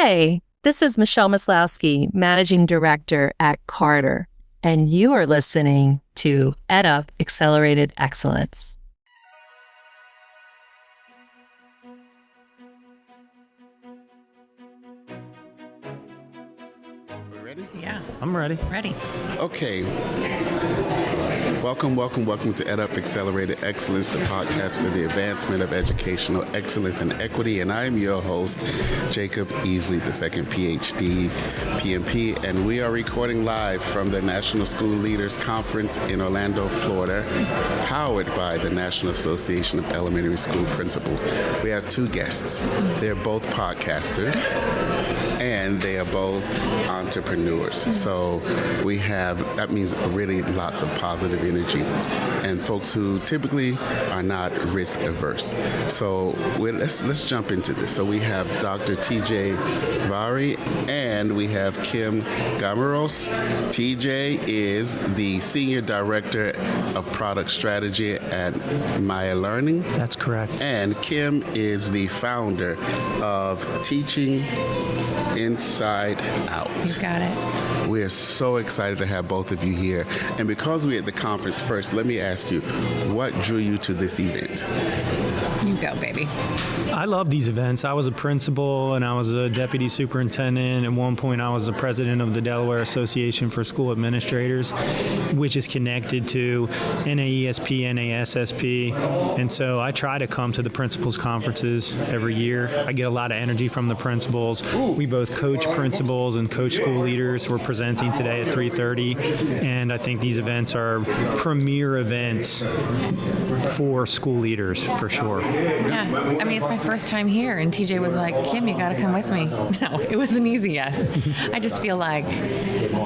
Hi, this is Michelle Maslowski, Managing Director at Carter, and you are listening to EdUp Accelerated Excellence. We ready? Yeah. I'm ready. Ready. Okay. Welcome to EdUp Accelerated Excellence, the podcast for the advancement of educational excellence and equity. And I'm your host, Jacob Easley II, PhD, PMP. And we are recording live from the National School Leaders Conference in Orlando, Florida, powered by the National Association of Elementary School Principals. We have two guests. They're both podcasters, and they are both entrepreneurs. So that means really lots of positive energy and folks who typically are not risk averse. So let's jump into this. So we have Dr. TJ Vari and we have Kim Gameroz. TJ is the Senior Director of Product Strategy at Maya Learning. That's correct. And Kim is the founder of Teaching Inside Out. You got it. We are so excited to have both of you here. And because we're at the conference first, let me ask you, what drew you to this event? You go, baby. I love these events. I was a principal and I was a deputy superintendent. At one point, I was the president of the Delaware Association for School Administrators, which is connected to NAESP, NASSP. And so I try to come to the principals conferences every year. I get a lot of energy from the principals. We both coach principals and coach school leaders. We're presenting today at 3:30. And I think these events are premier events for school leaders, for sure. Yeah. I mean, it's my first time here, and TJ was like, Kim, you got to come with me. No, it was an easy yes. I just feel like,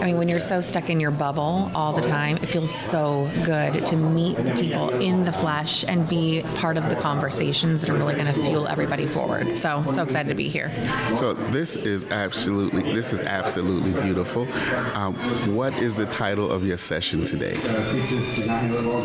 when you're so stuck in your bubble all the time, it feels so good to meet the people in the flesh and be part of the conversations that are really going to fuel everybody forward. So excited to be here. So this is absolutely beautiful. What is the title of your session today?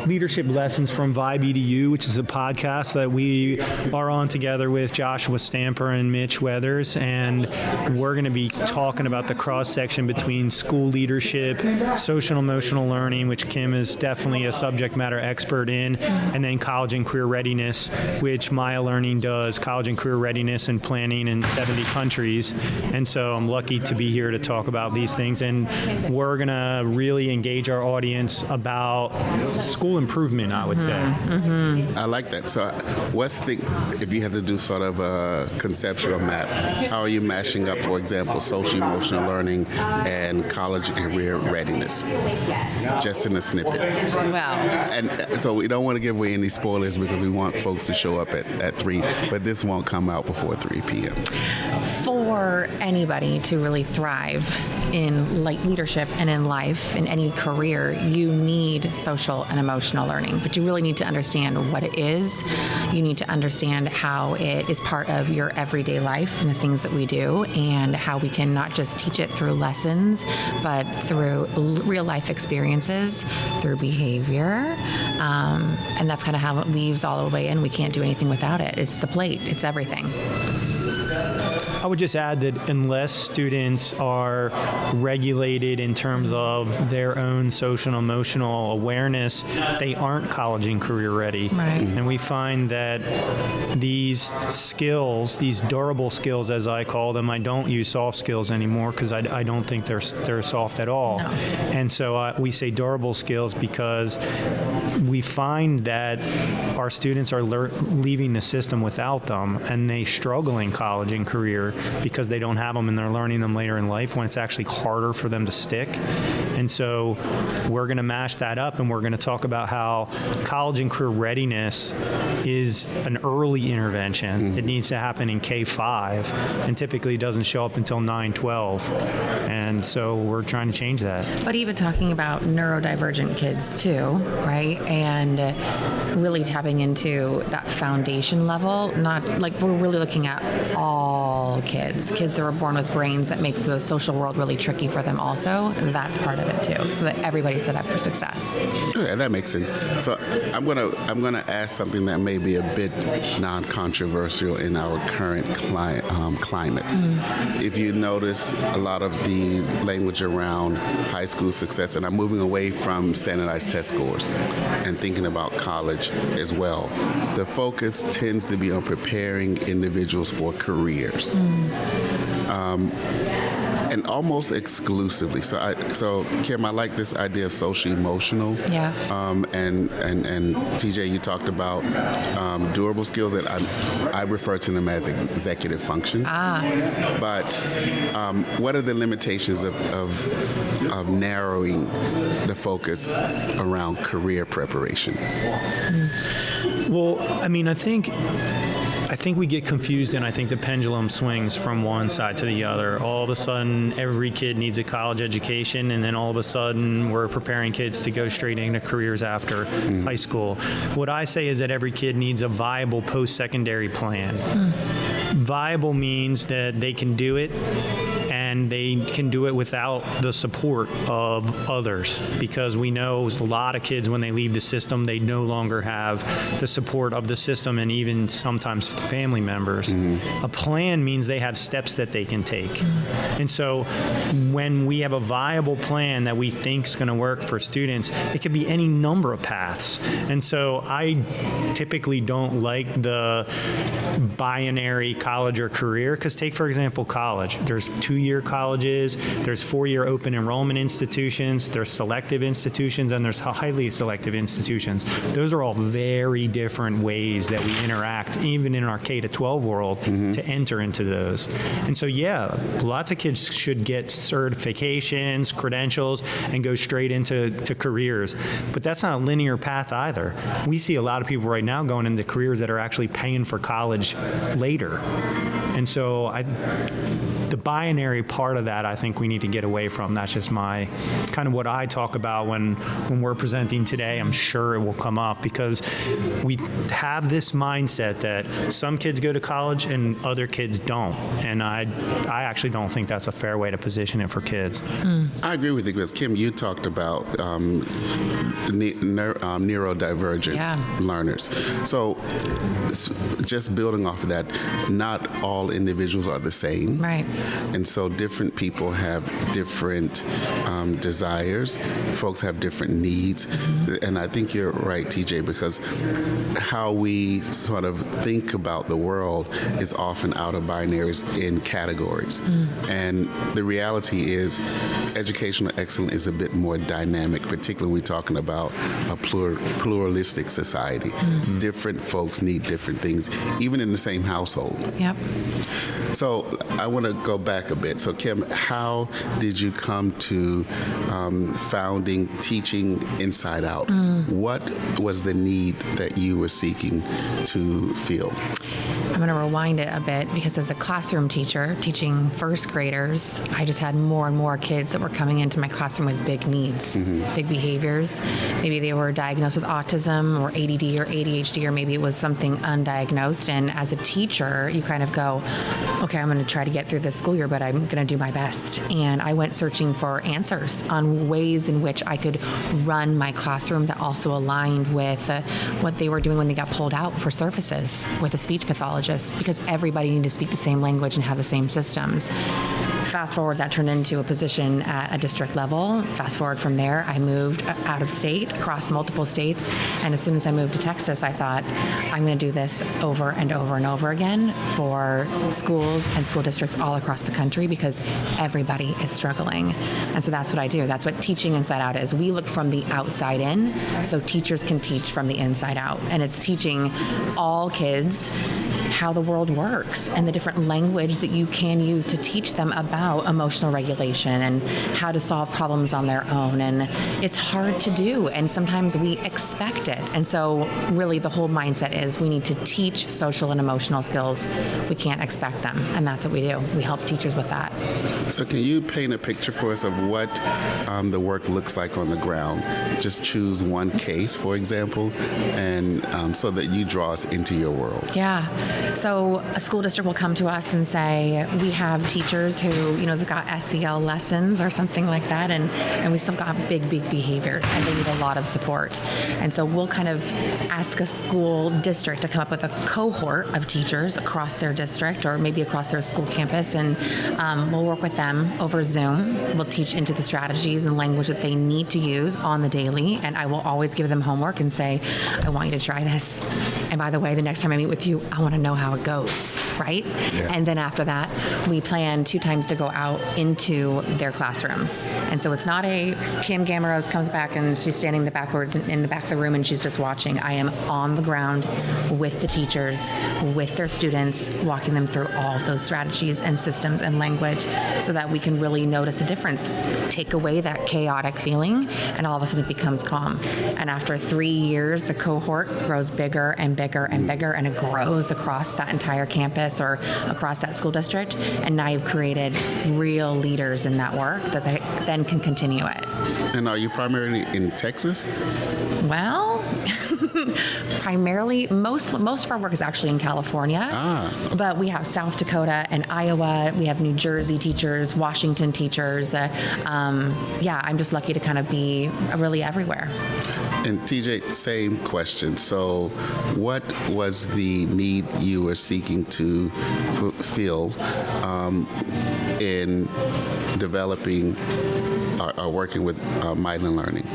Leadership Lessons from Vibe EDU, which is a podcast that we are on together with Joshua Stamper and Mitch Weathers, and we're going to be talking about the cross-section between school leadership, social and emotional learning, which Kim is definitely a subject matter expert in, and then college and career readiness, which Maya Learning does college and career readiness and planning in 70 countries. And so I'm lucky to be here to talk about these things, and we're going to really engage our audience about school improvement, I would say. Mm-hmm. I like that. So if you had to do sort of a conceptual map, how are you mashing up, for example, social emotional learning and college and career readiness? Just in a snippet. Wow. And so we don't want to give away any spoilers because we want folks to show up at 3, but this won't come out before 3 p.m. For anybody to really thrive in leadership and in life, in any career, you need social and emotional learning, but you really need to understand what it is. You need to understand how it is part of your everyday life and the things that we do, and how we can not just teach it through lessons, but through real life experiences, through behavior. And that's kind of how it weaves all the way in. We can't do anything without it. It's the plate. It's everything. I would just add that unless students are regulated in terms of their own social and emotional awareness, they aren't college and career ready. Right. And we find that these skills, these durable skills as I call them, I don't use soft skills anymore because I don't think they're soft at all. No. And so we say durable skills because we find that our students are leaving the system without them, and they struggle in college and career because they don't have them and they're learning them later in life when it's actually harder for them to stick. And so we're going to mash that up, and we're going to talk about how college and career readiness is an early intervention. Mm-hmm. It needs to happen in K-5 and typically doesn't show up until 9-12. And so we're trying to change that. But even talking about neurodivergent kids too, right? And really tapping into that foundation level, not like we're really looking at all social kids that were born with brains that makes the social world really tricky for them also. That's part of it too, so that everybody's set up for success. Okay, that makes sense. So I'm gonna ask something that may be a bit non-controversial in our current climate. If you notice, a lot of the language around high school success, and I'm moving away from standardized test scores and thinking about college as well, the focus tends to be on preparing individuals for careers. And almost exclusively. So Kim, I like this idea of social emotional. Yeah. And TJ, you talked about durable skills, and I refer to them as executive function. But what are the limitations of narrowing the focus around career preparation? Well, I mean, I think we get confused, and I think the pendulum swings from one side to the other. All of a sudden, every kid needs a college education, and then all of a sudden, we're preparing kids to go straight into careers after high school. What I say is that every kid needs a viable post-secondary plan. Viable means that they can do it, and they can do it without the support of others, because we know a lot of kids, when they leave the system, they no longer have the support of the system and even sometimes family members. A plan means they have steps that they can take. And so when we have a viable plan that we think is going to work for students, it could be any number of paths. And so I typically don't like the binary college or career, because take, for example, college. There's 2-year colleges, there's 4-year open enrollment institutions, there's selective institutions, and there's highly selective institutions. Those are all very different ways that we interact, even in our K-12 world, to enter into those. And so, yeah, lots of kids should get certifications, credentials, and go straight into careers. But that's not a linear path either. We see a lot of people right now going into careers that are actually paying for college later. And so the binary part of that, I think we need to get away from. That's just my kind of what I talk about when we're presenting today. I'm sure it will come up, because we have this mindset that some kids go to college and other kids don't. And I actually don't think that's a fair way to position it for kids. I agree with you, because Kim, you talked about neurodivergent learners. So just building off of that, not all individuals are the same. Right. And so different people have different desires. Folks have different needs. And I think you're right, TJ, because how we sort of think about the world is often out of binaries in categories. And the reality is educational excellence is a bit more dynamic, particularly when we're talking about a pluralistic society. Different folks need different things, even in the same household. Yep. So I want to go back a bit. So Kim, how did you come to founding Teaching Inside Out? What was the need that you were seeking to fill? I'm going to rewind it a bit, because as a classroom teacher teaching first graders, I just had more and more kids that were coming into my classroom with big needs, big behaviors. Maybe they were diagnosed with autism or ADD or ADHD, or maybe it was something undiagnosed. And as a teacher, you kind of go, okay, I'm going to try to get through this school year, but I'm going to do my best. And I went searching for answers on ways in which I could run my classroom that also aligned with what they were doing when they got pulled out for services with a speech pathologist, because everybody needed to speak the same language and have the same systems. Fast forward, that turned into a position at a district level. Fast forward from there, I moved out of state, across multiple states. And as soon as I moved to Texas, I thought, I'm going to do this over and over and over again for schools and school districts all across the country, because everybody is struggling. And so that's what I do. That's what Teaching Inside Out is. We look from the outside in, so teachers can teach from the inside out. And it's teaching all kids how the world works and the different language that you can use to teach them about emotional regulation and how to solve problems on their own. And it's hard to do, and sometimes we expect it. And so really the whole mindset is we need to teach social and emotional skills. We can't expect them, and that's what we do. We help teachers with that. So can you paint a picture for us of what the work looks like on the ground? Just choose one case, for example, and so that you draw us into your world. Yeah. So a school district will come to us and say, we have teachers who, they've got SEL lessons or something like that, and we still got big behaviors, and they need a lot of support. And so we'll kind of ask a school district to come up with a cohort of teachers across their district or maybe across their school campus, and we'll work with them over Zoom. We'll teach into the strategies and language that they need to use on the daily, and I will always give them homework and say, I want you to try this. And by the way, the next time I meet with you, I want to know how it goes, right? Yeah. And then after that, we plan 2 times to go out into their classrooms. And so it's not a Kim Gameroz comes back and she's standing in the back of the room and she's just watching. I am on the ground with the teachers, with their students, walking them through all of those strategies and systems and language so that we can really notice a difference, take away that chaotic feeling, and all of a sudden it becomes calm. And after 3 years, the cohort grows bigger and bigger and bigger, and it grows across that entire campus or across that school district. And now you've created real leaders in that work that they then can continue it. And are you primarily in Texas? Well, primarily, most of our work is actually in California. But we have South Dakota and Iowa. We have New Jersey teachers, Washington teachers. I'm just lucky to kind of be really everywhere. And TJ, same question. So what was the need you were seeking to fulfill in developing or working with Maya Learning?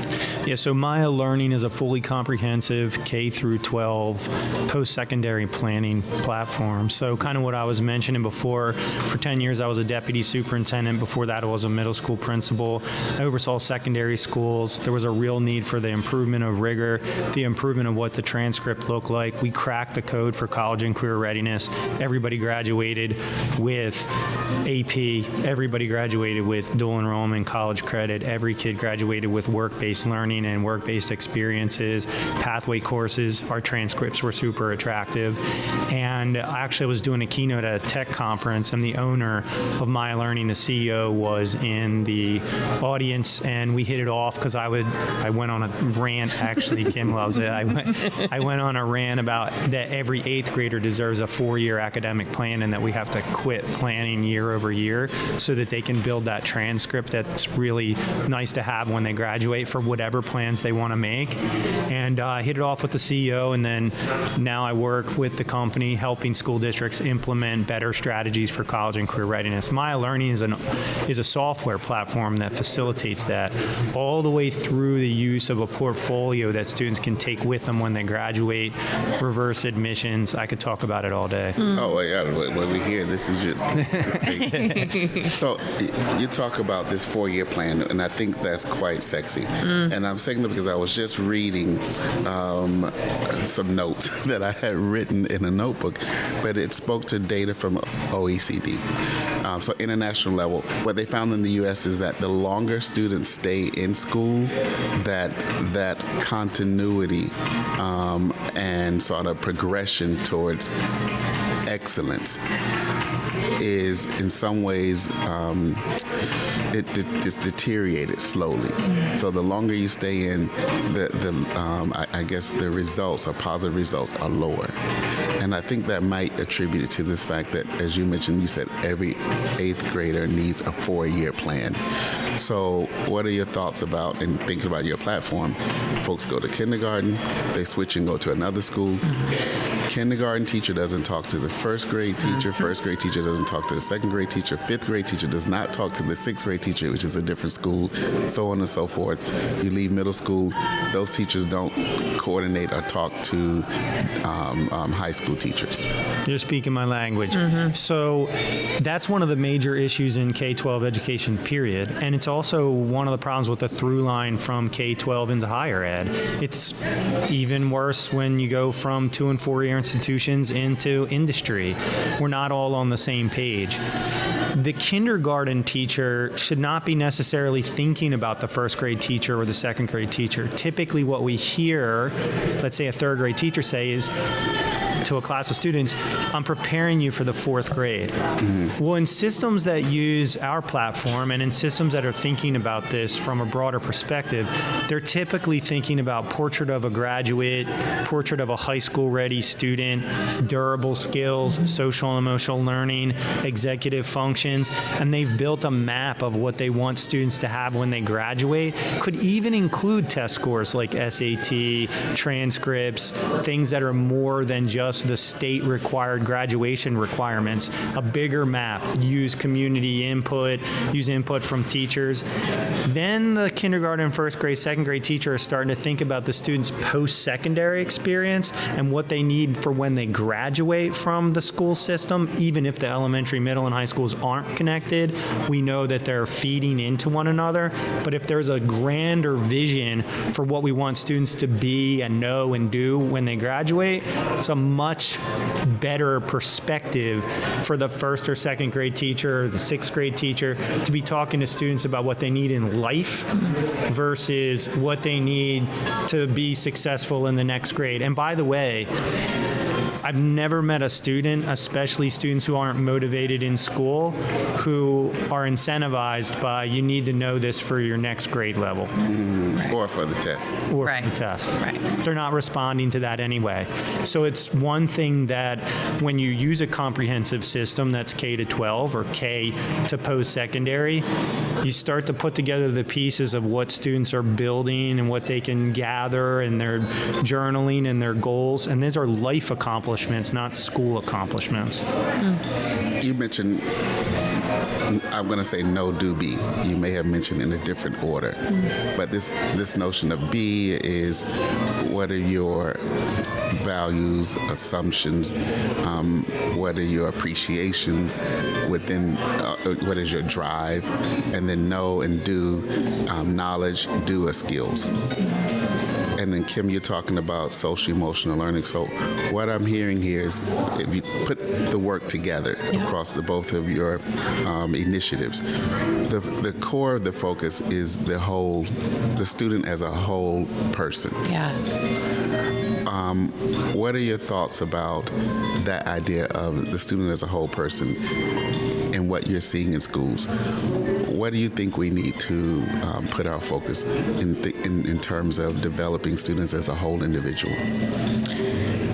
Yeah, so Maya Learning is a fully comprehensive K through 12 post-secondary planning platform. So kind of what I was mentioning before, for 10 years I was a deputy superintendent. Before that I was a middle school principal. I oversaw secondary schools. There was a real need for the improvement of rigor, the improvement of what the transcript looked like. We cracked the code for college and career readiness. Everybody graduated with AP. Everybody graduated with dual enrollment, college credit. Every kid graduated with work-based learning and work-based experiences, pathway courses. Our transcripts were super attractive. And I actually was doing a keynote at a tech conference, and the owner of Maya Learning, the CEO, was in the audience, and we hit it off because I went on a rant. Actually, Kim loves it. I went on a rant about that every 8th grader deserves a 4-year academic plan, and that we have to quit planning year over year so that they can build that transcript that's really nice to have when they graduate for whatever plans they want to make. And I hit it off with the CEO, and then now I work with the company helping school districts implement better strategies for college and career readiness. Maya Learning is a software platform that facilitates that all the way through the use of a portfolio that students can take with them when they graduate, reverse admissions. I could talk about it all day. Oh, yeah. When we hear this is your So you talk about this 4-year plan, and I think that's quite sexy. And I'm saying that because I was just reading some notes that I had written in a notebook, but it spoke to data from OECD. So international level, what they found in the U.S. is that the longer students stay in school, that continuity and sort of progression towards excellence is in some ways it's deteriorated slowly. So the longer you stay in, I guess the results or positive results are lower. And I think that might attribute it to this fact that, as you mentioned, you said every 8th grader needs a 4-year plan. So what are your thoughts about, and thinking about your platform, folks go to kindergarten, they switch and go to another school. Kindergarten teacher doesn't talk to the 1st grade teacher, 1st grade teacher doesn't talk to the 2nd grade teacher, 5th grade teacher does not talk to the 6th grade teacher, which is a different school, so on and so forth. You leave middle school, those teachers don't coordinate or talk to high school teachers. You're speaking my language. So that's one of the major issues in K-12 education, period. And it's also one of the problems with the through line from K-12 into higher ed. It's even worse when you go from 2- and 4-year institutions into industry. We're not all on the same page. The kindergarten teacher should not be necessarily thinking about the 1st grade teacher or the 2nd grade teacher. Typically what we hear, let's say a 3rd grade teacher say is, to a class of students, I'm preparing you for the fourth grade. Well, in systems that use our platform and in systems that are thinking about this from a broader perspective, they're typically thinking about portrait of a graduate, portrait of a high school ready student, durable skills, social and emotional learning, executive functions, and they've built a map of what they want students to have when they graduate. Could even include test scores like SAT, transcripts, things that are more than just the state required graduation requirements. A bigger map, use community input, use input from teachers. Then the kindergarten, first grade, second grade teacher is starting to think about the students' post-secondary experience and what they need for when they graduate from the school system. Even if the elementary, middle, and high schools aren't connected, we know that they're feeding into one another. But if there's a grander vision for what we want students to be and know and do when they graduate, it's a much better perspective for the first or second grade teacher or the sixth grade teacher to be talking to students about what they need in life versus what they need to be successful in the next grade. And by the way, I've never met a student, especially students who aren't motivated in school, who are incentivized by, you need to know this for your next grade level. Right. Or for the test. Or Right. for the test. Right. They're not responding to that anyway. So it's one thing that when you use a comprehensive system that's K to 12 or K to post-secondary, you start to put together the pieces of what students are building and what they can gather and their journaling and their goals. And these are life accomplishments, not school accomplishments. You mentioned, I'm going to say no, do, be. You may have mentioned in a different order. But this notion of be is, what are your values, assumptions, what are your appreciations within, what is your drive, and then know and do, knowledge, do are skills. And then Kim, you're talking about social emotional learning. So what I'm hearing here is, if you put the work together across the both of your initiatives, the core of the focus is the student as a whole person. Yeah. What are your thoughts about that idea of the student as a whole person and what you're seeing in schools? What do you think we need to put our focus in terms of developing students as a whole individual?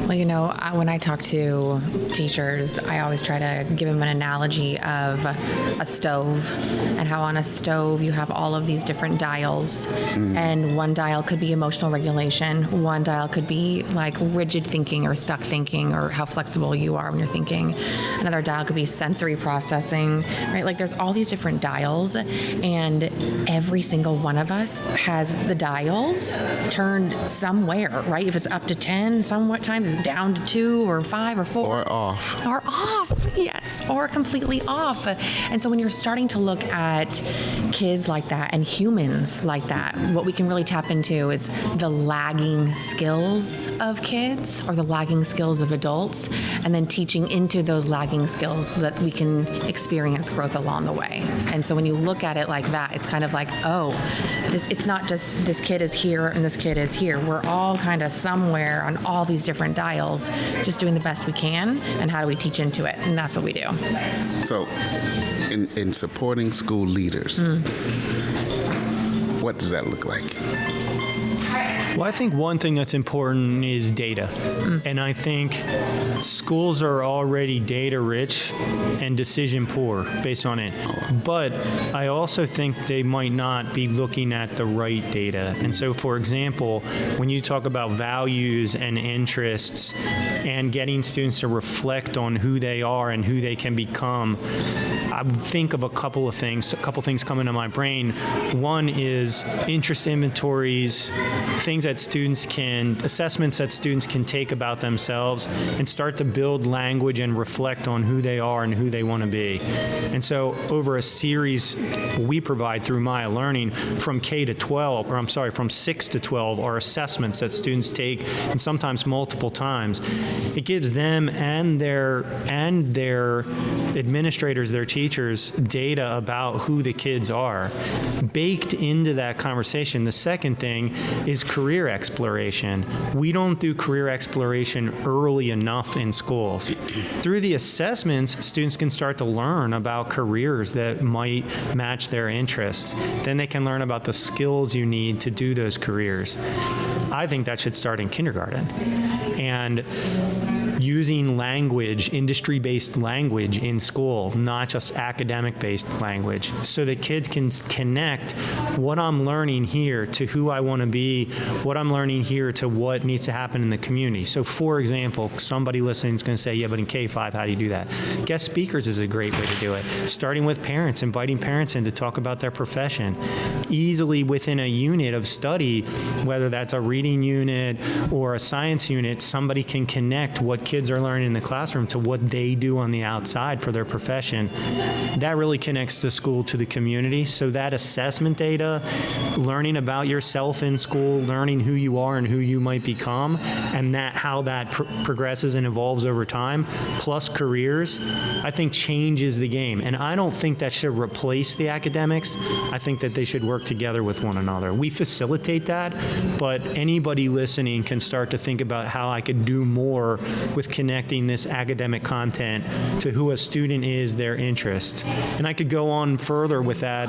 Well, when I talk to teachers, I always try to give them an analogy of a stove, and how on a stove you have all of these different dials, and one dial could be emotional regulation, one dial could be like rigid thinking or stuck thinking or how flexible you are when you're thinking, another dial could be sensory processing, right? Like there's all these different dials, and every single one of us has the dials turned somewhere, right? If it's up to 10, somewhat times it's down to 2 or 5 or 4. Or off. Or off, yes, or completely off. And so when you're starting to look at kids like that and humans like that, what we can really tap into is the lagging skills of kids or the lagging skills of adults, and then teaching into those lagging skills so that we can experience growth along the way. And so when you look at it like that, it's kind of like, it's not just this kid is here and this kid is here. We're all kind of somewhere on all these different dials, just doing the best we can, and how do we teach into it? And that's what we do. So in supporting school leaders, what does that look like? Well, I think one thing that's important is data. And I think schools are already data rich and decision poor based on it. But I also think they might not be looking at the right data. And so, for example, when you talk about values and interests and getting students to reflect on who they are and who they can become, I would think of a couple things come into my brain. One is interest inventories, assessments that students can take about themselves and start to build language and reflect on who they are and who they want to be. And so over a series we provide through Maya Learning from from 6 to 12 are assessments that students take, and sometimes multiple times. It gives them and their administrators, their teachers, data about who the kids are. Baked into that conversation, the second thing is career career exploration. We don't do career exploration early enough in schools. Through the assessments, students can start to learn about careers that might match their interests. Then they can learn about the skills you need to do those careers. I think that should start in kindergarten. And using language, industry-based language in school, not just academic-based language, so that kids can connect what I'm learning here to who I want to be, what I'm learning here to what needs to happen in the community. So, for example, somebody listening is going to say, yeah, but in K-5, how do you do that? Guest speakers is a great way to do it. Starting with parents, inviting parents in to talk about their profession. Easily within a unit of study, whether that's a reading unit or a science unit, somebody can connect what kids are learning in the classroom to what they do on the outside for their profession. That really connects the school to the community. So that assessment data, learning about yourself in school, learning who you are and who you might become, and that how that progresses and evolves over time, plus careers, I think changes the game. And I don't think that should replace the academics. I think that they should work together with one another. We facilitate that, but anybody listening can start to think about how I could do more with connecting this academic content to who a student is, their interest. And I could go on further with that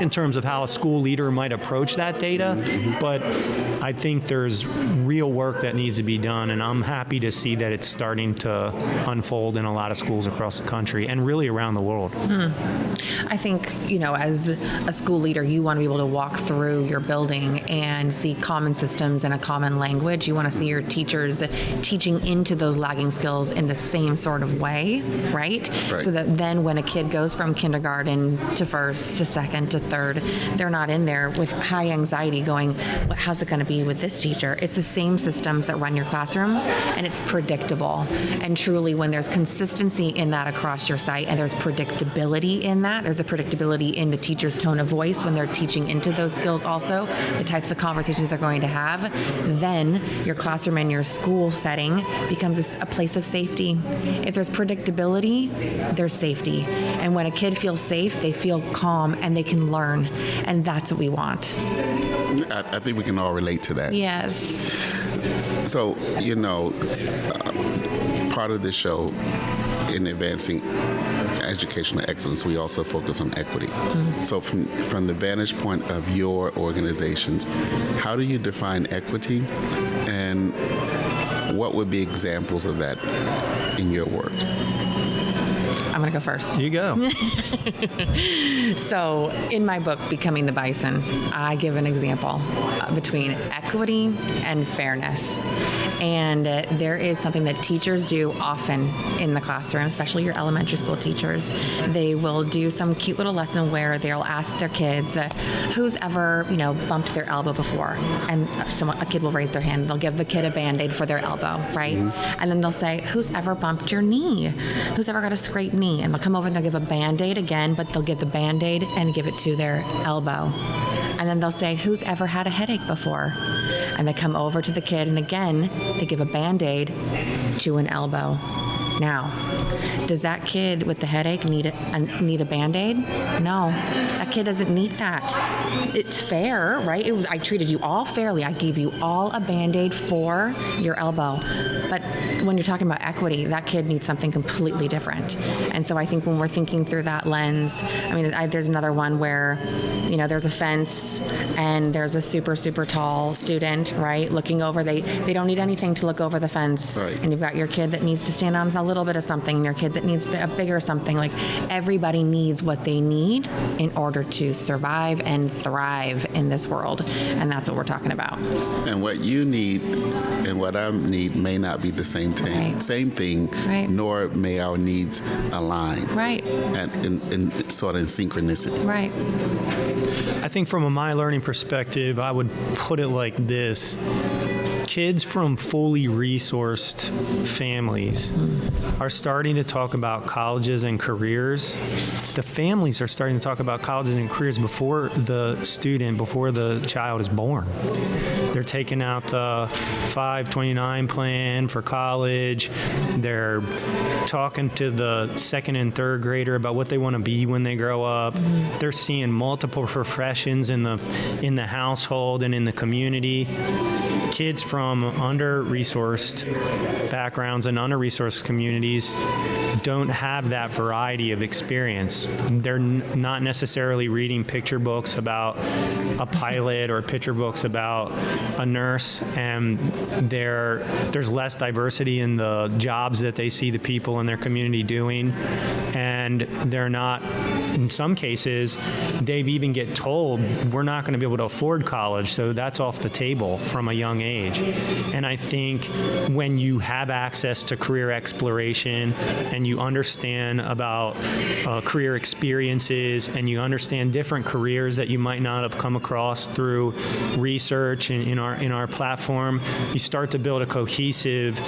in terms of how a school leader might approach that data, but I think there's real work that needs to be done, and I'm happy to see that it's starting to unfold in a lot of schools across the country and really around the world. I think, as a school leader, you want to be able to walk through your building and see common systems and a common language. You want to see your teachers teaching into those lagging skills in the same sort of way, right? So that then when a kid goes from kindergarten to first to second to third, they're not in there with high anxiety going, how's it going to be with this teacher? It's the same systems that run your classroom, and it's predictable. And truly, when there's consistency in that across your site, and there's predictability in that, there's a predictability in the teacher's tone of voice when they're teaching into those skills also, the types of conversations they're going to have, then your classroom and your school setting becomes a place of safety. If there's predictability, there's safety. And when a kid feels safe, they feel calm and they can learn. And that's what we want. I think we can all relate to that. Yes. So, part of the show in advancing educational excellence, we also focus on equity. So from the vantage point of your organizations, how do you define equity, and what would be examples of that in your work? I'm going to go first. You go. So in my book, Becoming the Bison, I give an example between equity and fairness. And there is something that teachers do often in the classroom, especially your elementary school teachers. They will do some cute little lesson where they'll ask their kids, who's ever, bumped their elbow before? And a kid will raise their hand. They'll give the kid a Band-Aid for their elbow, right? And then they'll say, who's ever bumped your knee? Who's ever got a scraped knee? And they'll come over and they'll give a Band-Aid again, but they'll give the Band-Aid and give it to their elbow. And then they'll say, who's ever had a headache before? And they come over to the kid, and again, they give a Band-Aid to an elbow. Now, does that kid with the headache need a Band-Aid? No, that kid doesn't need that. It's fair, right? I treated you all fairly. I gave you all a Band-Aid for your elbow. But when you're talking about equity, that kid needs something completely different. And so I think when we're thinking through that lens, there's another one where, there's a fence and there's a super, super tall student, right, looking over. They don't need anything to look over the fence. Right. And you've got your kid that needs to stand on a little bit of something, and your kid that needs a bigger something. Like, everybody needs what they need in order to survive and thrive in this world. And that's what we're talking about. And what you need and what I need may not be the same thing. Right. Same thing, right. Nor may our needs align. Right. And in sort of in synchronicity. Right. I think from a my learning perspective, I would put it like this. kids from fully resourced families are starting to talk about colleges and careers. The families are starting to talk about colleges and careers before the child is born. They're taking out the 529 plan for college. They're talking to the second and third grader about what they want to be when they grow up. They're seeing multiple professions in the household and in the community. Kids from under-resourced backgrounds and under-resourced communities don't have that variety of experience. They're not necessarily reading picture books about a pilot or picture books about a nurse, and there's less diversity in the jobs that they see the people in their community doing, and they're not, in some cases, they've even get told, we're not going to be able to afford college, so that's off the table from a young age. And I think when you have access to career exploration and you understand about career experiences and you understand different careers that you might not have come across through research and in our platform, you start to build a cohesive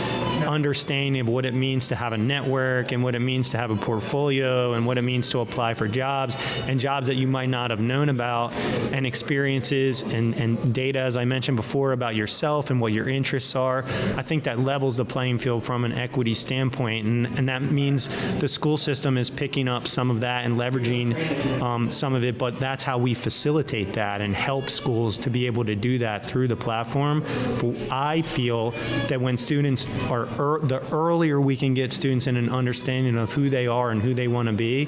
understanding of what it means to have a network and what it means to have a portfolio and what it means to apply for jobs and jobs that you might not have known about, and experiences and data, as I mentioned before, about yourself and what your interests are. I think that levels the playing field from an equity standpoint, and that means the school system is picking up some of that and leveraging some of it, but that's how we facilitate that and help schools to be able to do that through the platform. But I feel that when students are, the earlier we can get students in an understanding of who they are and who they want to be,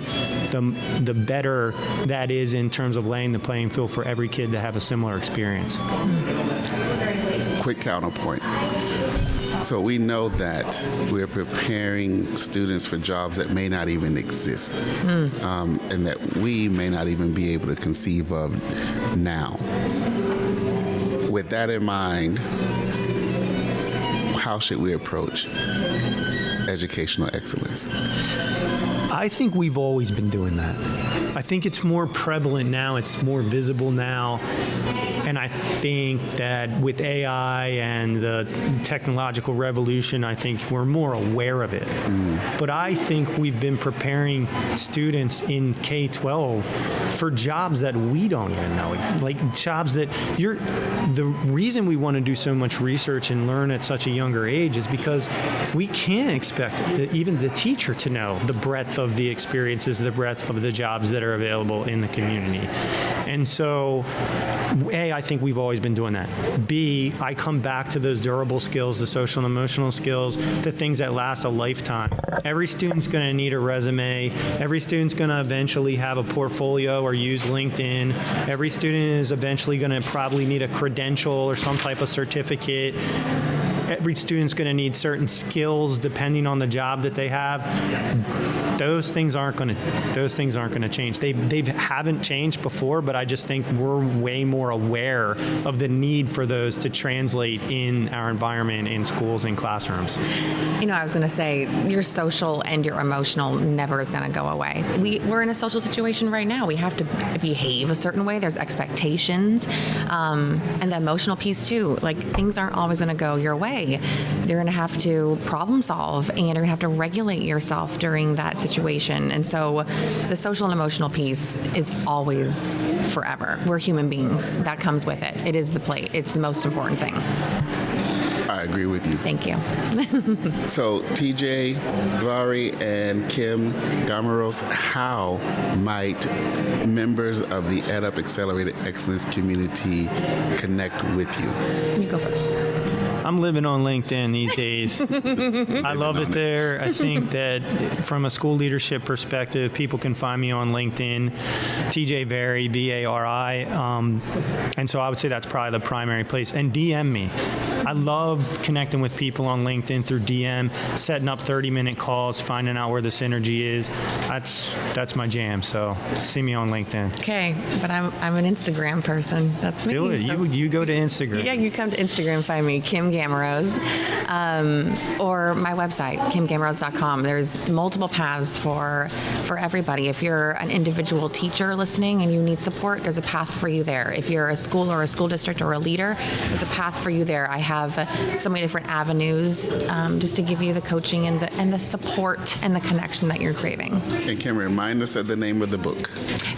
the better that is in terms of laying the playing field for every kid to have a similar experience. Quick counterpoint. So we know that we're preparing students for jobs that may not even exist, and that we may not even be able to conceive of now. With that in mind, how should we approach educational excellence? I think we've always been doing that. I think it's more prevalent now, it's more visible now. And I think that with AI and the technological revolution, I think we're more aware of it. But I think we've been preparing students in K-12 for jobs that we don't even know, like jobs that the reason we want to do so much research and learn at such a younger age is because we can't expect even the teacher to know the breadth of the experiences, the breadth of the jobs that are available in the community. And so, A, I think we've always been doing that. B, I come back to those durable skills, the social and emotional skills, the things that last a lifetime. Every student's going to need a resume. Every student's going to eventually have a portfolio or use LinkedIn. Every student is eventually going to probably need a credential or some type of certificate. Every student's going to need certain skills depending on the job that they have. Those things aren't going to change. They haven't changed before, but I just think we're way more aware of the need for those to translate in our environment, in schools and classrooms. You know, I was going to say, your social and your emotional never is going to go away. We're in a social situation right now. We have to behave a certain way. There's expectations, and the emotional piece too. Like, things aren't always going to go your way. You're going to have to problem solve, and you're going to have to regulate yourself during that situation. And so the social and emotional piece is always forever. We're human beings. That comes with it. It is the plate. It's the most important thing. I agree with you. Thank you. So, TJ, Vari, and Kim Gameroz, how might members of the EdUp Accelerated Excellence community connect with you? You go first. I'm living on LinkedIn these days. I love it there. I think that from a school leadership perspective, people can find me on LinkedIn, TJ Vari, V-A-R-I. And so I would say that's probably the primary place. And DM me. I love connecting with people on LinkedIn through DM, setting up 30-minute calls, finding out where the synergy is. That's my jam. So see me on LinkedIn. Okay, but I'm an Instagram person. That's me. Do it. So You go to Instagram. yeah, you come to Instagram, find me, Kim Gameroz, or my website, kimgameroz.com. There's multiple paths for everybody. If you're an individual teacher listening and you need support, there's a path for you there. If you're a school or a school district or a leader, there's a path for you there. I have so many different avenues just to give you the coaching and the support and the connection that you're craving. And Kim, remind us of the name of the book.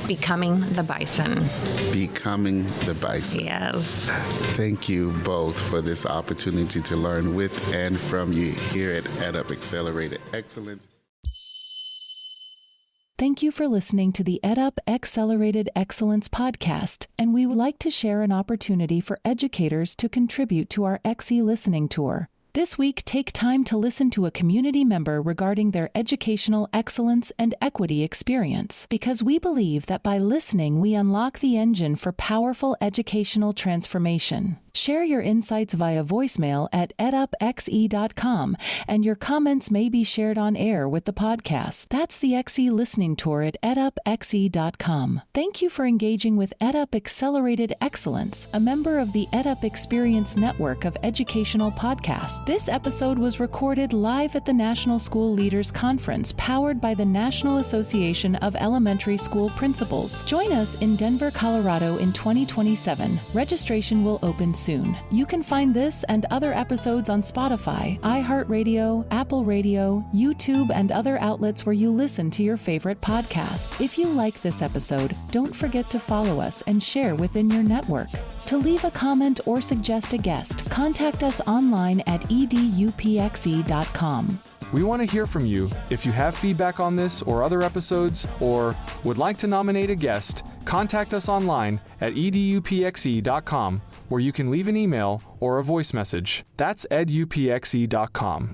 Becoming the Bison. Becoming the Bison. Yes. Thank you both for this opportunity to learn with and from you here at EdUp Accelerated Excellence. Thank you for listening to the EdUp Accelerated Excellence podcast, and we would like to share an opportunity for educators to contribute to our XE listening tour. This week, take time to listen to a community member regarding their educational excellence and equity experience, because we believe that by listening, we unlock the engine for powerful educational transformation. Share your insights via voicemail at edupxe.com, and your comments may be shared on air with the podcast. That's the XE listening tour at edupxe.com. Thank you for engaging with EdUp Accelerated Excellence, a member of the EdUp Experience Network of educational podcasts. This episode was recorded live at the National School Leaders Conference, powered by the National Association of Elementary School Principals. Join us in Denver, Colorado in 2027. Registration will open soon. You can find this and other episodes on Spotify, iHeartRadio, Apple Radio, YouTube, and other outlets where you listen to your favorite podcasts. If you like this episode, don't forget to follow us and share within your network. To leave a comment or suggest a guest, contact us online at edupxe.com. We want to hear from you. If you have feedback on this or other episodes, or would like to nominate a guest, contact us online at edupxe.com, where you can leave an email or a voice message. That's edupxe.com.